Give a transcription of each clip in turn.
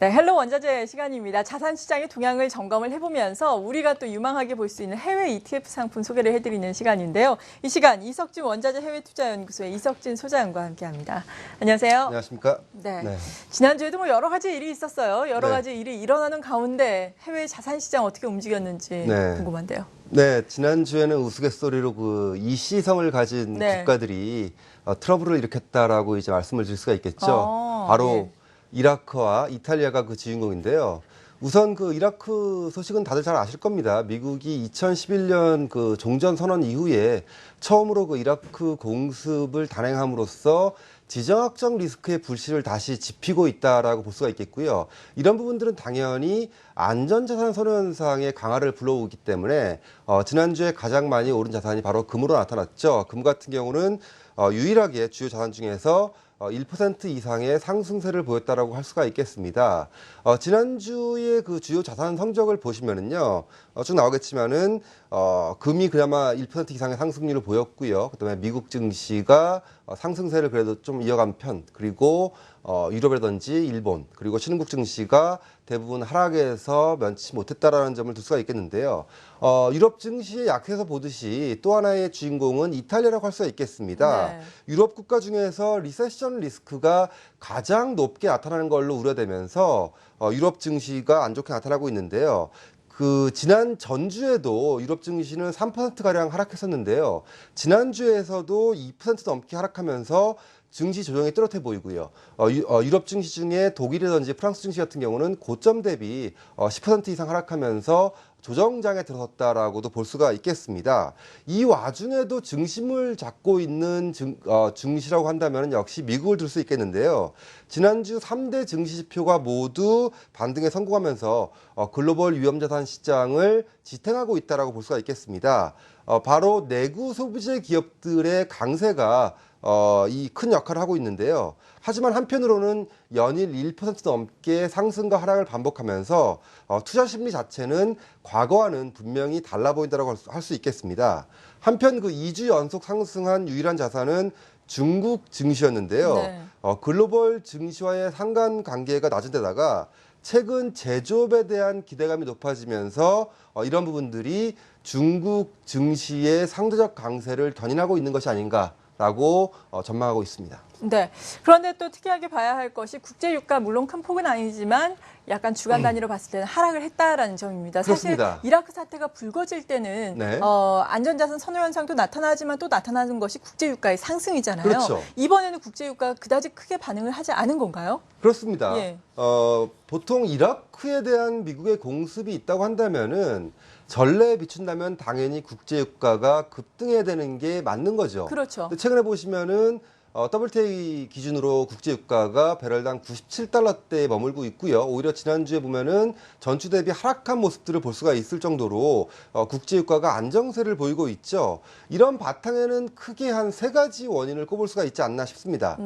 네, 헬로 원자재 시간입니다. 자산시장의 동향을 점검을 해보면서 우리가 또 유망하게 볼 수 있는 해외 ETF 상품 소개를 해드리는 시간인데요. 이 시간 이석진 원자재 해외투자연구소의 이석진 소장과 함께합니다. 안녕하세요. 안녕하십니까? 네. 지난주에도 뭐 여러 가지 일이 있었어요. 여러 가지 일이 일어나는 가운데 해외 자산시장 어떻게 움직였는지 궁금한데요. 네, 지난주에는 우스갯소리로 그 이시성을 가진 국가들이 트러블을 일으켰다라고 이제 말씀을 드릴 수가 있겠죠. 바로 이라크와 이탈리아가 그 주인공인데요. 우선 그 이라크 소식은 다들 잘 아실 겁니다. 미국이 2011년 그 종전 선언 이후에 처음으로 그 이라크 공습을 단행함으로써 지정학적 리스크의 불씨를 다시 지피고 있다라고 볼 수가 있겠고요. 이런 부분들은 당연히 안전자산 선호현상의 강화를 불러오기 때문에 지난주에 가장 많이 오른 자산이 바로 금으로 나타났죠. 금 같은 경우는 유일하게 주요 자산 중에서 1% 이상의 상승세를 보였다라고 할 수가 있겠습니다. 지난주에 그 주요 자산 성적을 보시면은요, 쭉 나오겠지만은, 금이 그나마 1% 이상의 상승률을 보였고요. 그 다음에 미국 증시가 상승세를 그래도 좀 이어간 편, 그리고 유럽이라든지 일본, 그리고 신흥국 증시가 대부분 하락에서 면치 못했다라는 점을 둘 수가 있겠는데요. 유럽 증시의 약세에서 보듯이 또 하나의 주인공은 이탈리아라고 할 수가 있겠습니다. 유럽 국가 중에서 리세션 리스크가 가장 높게 나타나는 걸로 우려되면서 유럽 증시가 안 좋게 나타나고 있는데요. 그 지난 전주에도 유럽 증시는 3%가량 하락했었는데요. 지난주에서도 2% 넘게 하락하면서 증시 조정이 뚜렷해 보이고요. 유럽 증시 중에 독일이라든지 프랑스 증시 같은 경우는 고점 대비 10% 이상 하락하면서 조정장에 들어섰다라고도 볼 수가 있겠습니다. 이 와중에도 중심을 잡고 있는 증시라고 한다면 역시 미국을 들 수 있겠는데요. 지난주 3대 증시 지표가 모두 반등에 성공하면서 글로벌 위험자산 시장을 지탱하고 있다라고 볼 수가 있겠습니다. 바로 내구 소비재 기업들의 강세가 이 큰 역할을 하고 있는데요. 하지만 한편으로는 연일 1% 넘게 상승과 하락을 반복하면서 투자 심리 자체는 과거와는 분명히 달라 보인다고 할 수 있겠습니다. 한편 그 2주 연속 상승한 유일한 자산은 중국 증시였는데요. 글로벌 증시와의 상관관계가 낮은 데다가 최근 제조업에 대한 기대감이 높아지면서 이런 부분들이 중국 증시의 상대적 강세를 견인하고 있는 것이 아닌가라고 전망하고 있습니다. 네. 그런데 또 특이하게 봐야 할 것이 국제 유가 물론 큰 폭은 아니지만 약간 주간 단위로 봤을 때는 하락을 했다라는 점입니다. 그렇습니다. 사실 이라크 사태가 불거질 때는 안전자산 선호 현상도 나타나지만 또 나타나는 것이 국제 유가의 상승이잖아요. 그렇죠. 이번에는 국제 유가가 그다지 크게 반응을 하지 않은 건가요? 그렇습니다. 보통 이라크에 대한 미국의 공습이 있다고 한다면은 전례에 비춘다면 당연히 국제 유가가 급등해야 되는 게 맞는 거죠. 그렇죠. 근데 최근에 보시면은 WTI 기준으로 국제 유가가 배럴당 97달러대에 머물고 있고요. 오히려 지난주에 보면은 전주 대비 하락한 모습들을 볼 수가 있을 정도로 국제 유가가 안정세를 보이고 있죠. 이런 바탕에는 크게 한 세 가지 원인을 꼽을 수가 있지 않나 싶습니다.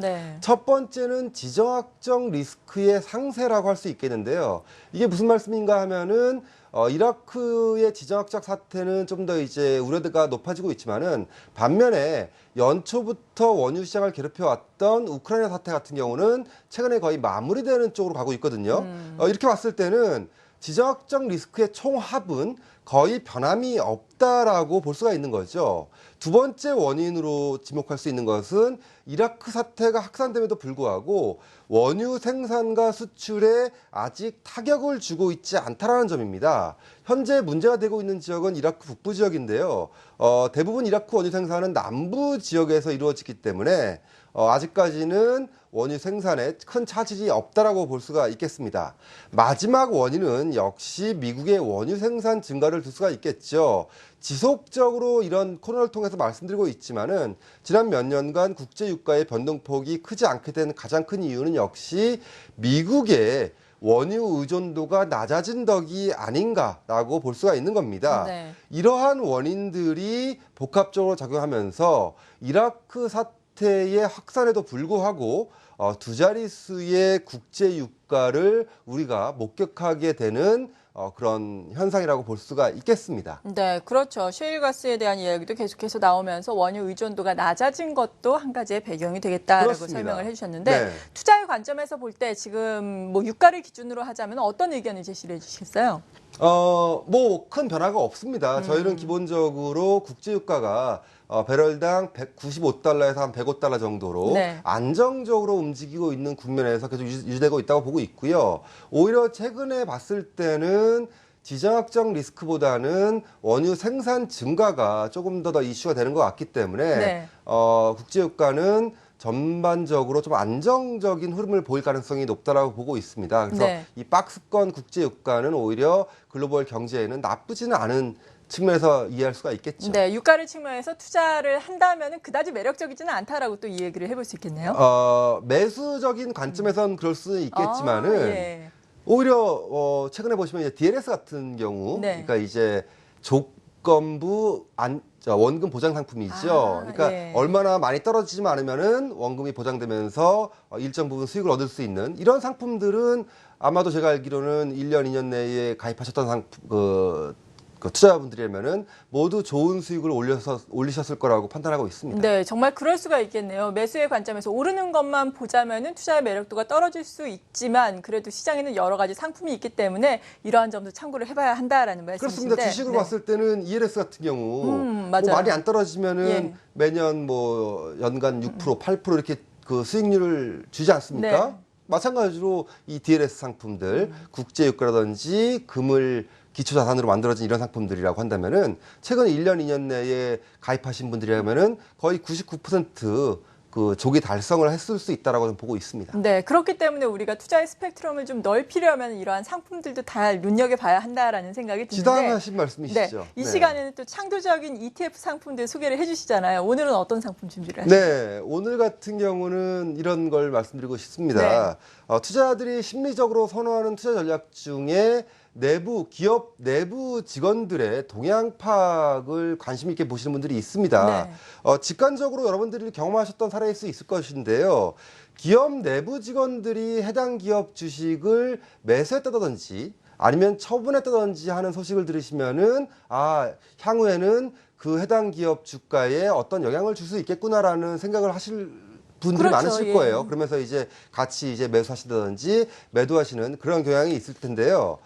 첫 번째는 지정학적 리스크의 상세라고 할 수 있겠는데요. 이게 무슨 말씀인가 하면은 이라크의 지정학적 사태는 좀 더 이제 우려가 높아지고 있지만은 반면에 연초부터 원유 시장을 괴롭혀왔던 우크라이나 사태 같은 경우는 최근에 거의 마무리되는 쪽으로 가고 있거든요. 이렇게 봤을 때는 지정학적 리스크의 총합은 거의 변함이 없다라고 볼 수가 있는 거죠. 두 번째 원인으로 지목할 수 있는 것은 이라크 사태가 확산됨에도 불구하고 원유 생산과 수출에 아직 타격을 주고 있지 않다라는 점입니다. 현재 문제가 되고 있는 지역은 이라크 북부 지역인데요. 대부분 이라크 원유 생산은 남부 지역에서 이루어지기 때문에 아직까지는 원유 생산에 큰 차질이 없다라고 볼 수가 있겠습니다. 마지막 원인은 역시 미국의 원유 생산 증가를 둘 수가 있겠죠. 지속적으로 이런 코너를 통해서 말씀드리고 있지만은 지난 몇 년간 국제 유가의 변동폭이 크지 않게 된 가장 큰 이유는 역시 미국의 원유 의존도가 낮아진 덕이 아닌가라고 볼 수가 있는 겁니다. 이러한 원인들이 복합적으로 작용하면서 이라크 사태의 확산에도 불구하고 두 자릿수의 국제 유가를 우리가 목격하게 되는 그런 현상이라고 볼 수가 있겠습니다. 네, 그렇죠. 셰일가스에 대한 이야기도 계속해서 나오면서 원유 의존도가 낮아진 것도 한 가지의 배경이 되겠다라고 그렇습니다. 설명을 해주셨는데 네. 투자의 관점에서 볼 때 지금 뭐 유가를 기준으로 하자면 어떤 의견을 제시를 해주시겠어요? 뭐 큰 변화가 없습니다. 저희는 기본적으로 국제 유가가 배럴당 195달러에서 한 105달러 정도로 네. 안정적으로 움직이고 있는 국면에서 계속 유지되고 있다고 보고 있고요. 오히려 최근에 봤을 때는 지정학적 리스크보다는 원유 생산 증가가 조금 더 이슈가 되는 것 같기 때문에 네. 국제 유가는 전반적으로 좀 안정적인 흐름을 보일 가능성이 높다라고 보고 있습니다. 그래서 네. 이 박스권 국제 유가는 오히려 글로벌 경제에는 나쁘지는 않은 측면에서 이해할 수가 있겠죠. 네, 유가를 측면에서 투자를 한다면 그다지 매력적이지는 않다라고 또 이 얘기를 해볼 수 있겠네요. 매수적인 관점에선 그럴 수는 있겠지만은 예. 오히려 최근에 보시면 이제 DLS 같은 경우, 네. 그러니까 이제 조건부 원금 보장 상품이죠. 그러니까 예. 얼마나 많이 떨어지지만 않으면은 원금이 보장되면서 일정 부분 수익을 얻을 수 있는 이런 상품들은 아마도 제가 알기로는 1년, 2년 내에 가입하셨던 그 투자자분들이라면은 모두 좋은 수익을 올리셨을 거라고 판단하고 있습니다. 네, 정말 그럴 수가 있겠네요. 매수의 관점에서 오르는 것만 보자면은 투자의 매력도가 떨어질 수 있지만 그래도 시장에는 여러 가지 상품이 있기 때문에 이러한 점도 참고를 해봐야 한다라는 말씀이신데. 그렇습니다. 주식으로 네. 봤을 때는 ELS 같은 경우 맞아요. 뭐 많이 안 떨어지면은 예. 매년 뭐 연간 6%, 8% 이렇게 그 수익률을 주지 않습니까? 네. 마찬가지로 이 DLS 상품들, 국제유가라든지 금을 기초 자산으로 만들어진 이런 상품들이라고 한다면은 최근 1년, 2년 내에 가입하신 분들이라면은 거의 99%그 조기 달성을 했을 수 있다라고 저는 보고 있습니다. 네, 그렇기 때문에 우리가 투자의 스펙트럼을 좀 넓히려면 이러한 상품들도 다 눈여겨봐야 한다라는 생각이 드는데. 지당하신 말씀이시죠. 네, 이 시간에는 또 창조적인 ETF 상품들 소개를 해주시잖아요. 오늘은 어떤 상품 준비를 하셨나요? 네, 오늘 같은 경우는 이런 걸 말씀드리고 싶습니다. 투자자들이 심리적으로 선호하는 투자 전략 중에 기업 내부 직원들의 동향 파악을 관심 있게 보시는 분들이 있습니다. 네. 직관적으로 여러분들이 경험하셨던 사례일 수 있을 것인데요. 기업 내부 직원들이 해당 기업 주식을 매수했다든지 아니면 처분했다든지 하는 소식을 들으시면은 향후에는 그 해당 기업 주가에 어떤 영향을 줄 수 있겠구나라는 생각을 하실 분들이 그렇죠, 많으실 예. 거예요. 그러면서 이제 같이 이제 매수하시다든지 매도하시는 그런 경향이 있을 텐데요.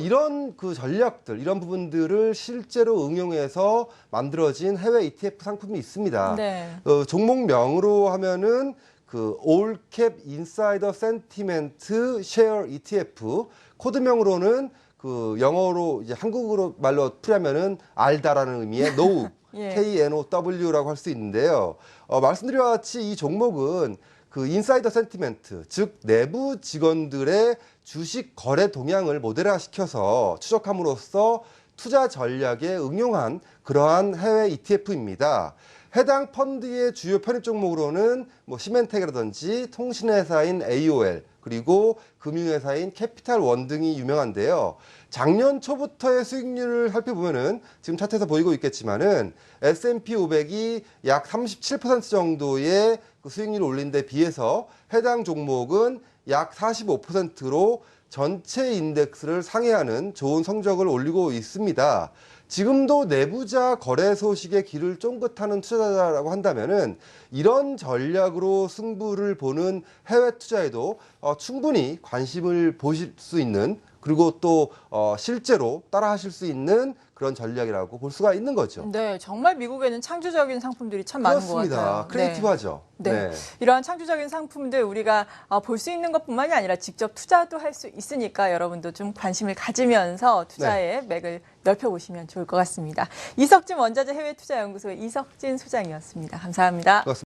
이런 그 전략들, 이런 부분들을 실제로 응용해서 만들어진 해외 ETF 상품이 있습니다. 네. 종목명으로 하면은 그 올캡 인사이더 센티멘트 쉐어 ETF, 코드명으로는 그 영어로 이제 한국어로 말로 풀이하면은 알다라는 의미의 NOW, 예. KNOW라고 할 수 있는데요. 말씀드린 것 같이 이 종목은 그 인사이더 센티멘트, 즉 내부 직원들의 주식 거래 동향을 모델화시켜서 추적함으로써 투자 전략에 응용한 그러한 해외 ETF입니다. 해당 펀드의 주요 편입 종목으로는 뭐 시멘텍이라든지 통신회사인 AOL 그리고 금융회사인 캐피탈원 등이 유명한데요. 작년 초부터의 수익률을 살펴보면은 지금 차트에서 보이고 있겠지만은 S&P 500이 약 37% 정도의 그 수익률을 올린 데 비해서 해당 종목은 약 45%로 전체 인덱스를 상회하는 좋은 성적을 올리고 있습니다. 지금도 내부자 거래 소식에 귀를 쫑긋하는 투자자라고 한다면은 이런 전략으로 승부를 보는 해외 투자에도 충분히 관심을 보실 수 있는 그리고 또 실제로 따라하실 수 있는 그런 전략이라고 볼 수가 있는 거죠. 네, 정말 미국에는 창조적인 상품들이 참 많은 것 그렇습니다. 같아요. 크리에이티브하죠. 네. 이러한 창조적인 상품들 우리가 볼 수 있는 것뿐만이 아니라 직접 투자도 할 수 있으니까 여러분도 좀 관심을 가지면서 투자의 맥을 넓혀보시면 좋을 것 같습니다. 이석진 원자재 해외투자연구소의 이석진 소장이었습니다. 감사합니다. 고맙습니다.